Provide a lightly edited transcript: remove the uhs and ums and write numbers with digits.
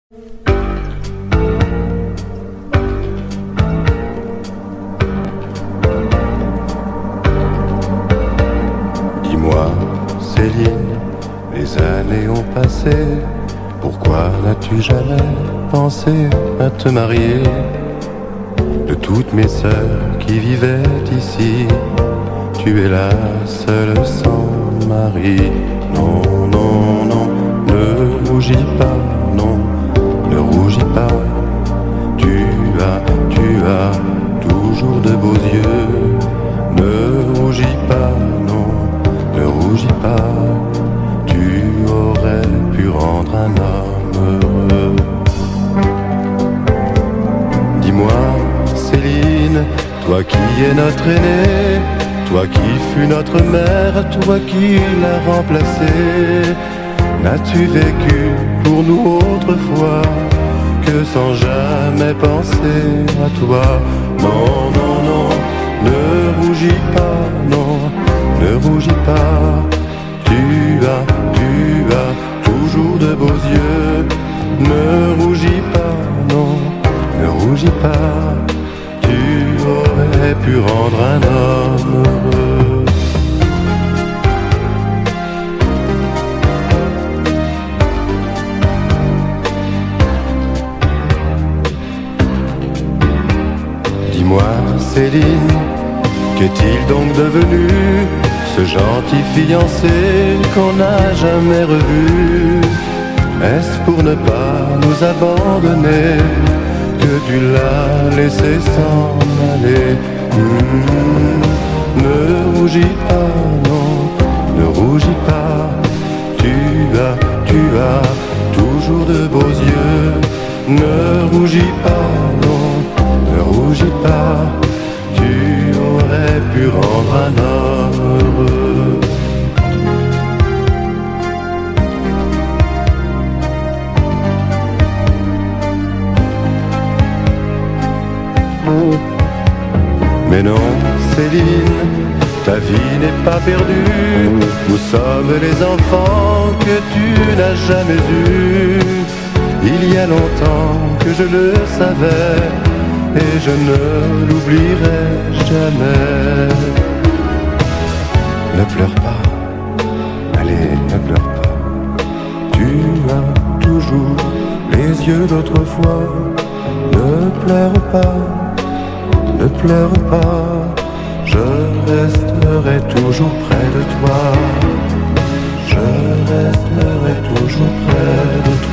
Dis-moi, Céline, les années ont passé. Pourquoi n'as-tu jamais pensé à te marier? De toutes mes sœurs qui vivaient ici, tu es la seule sans mari. Non, non, non, ne rougis pas, non, ne rougis pas. Tu as toujours de beaux yeux. Ne rougis pas, non, ne rougis pas. Tu aurais pu rendre un homme heureux. Dis-moi, Céline, toi qui es notre aînée, toi qui fus notre mère, toi qui l'as remplacée, n'as-tu vécu pour nous autrefois que sans jamais penser à toi? Non, non, non, ne rougis pas, non, ne rougis pas. Tu as toujours de beaux yeux. Ne rougis pas, non, ne rougis pas. Tu aurais pu rendre un homme heureux. Dis-moi, Céline, qu'est-il donc devenu, ce gentil fiancé qu'on n'a jamais revu? Est-ce pour ne pas nous abandonner que tu l'as laissé s'en aller? Ne rougis pas, non, ne rougis pas. Tu as toujours de beaux yeux. Ne rougis pas, non, ne rougis pas. Tu aurais pu rendre un homme heureux. Mais non, Céline, ta vie n'est pas perdue. Nous sommes les enfants que tu n'as jamais eus. Il y a longtemps que je le savais et je ne l'oublierai jamais. Ne pleure pas, allez, ne pleure pas. Tu as toujours les yeux d'autrefois. Ne pleure pas, ne pleure pas. Je resterai toujours près de toi. Je resterai toujours près de toi.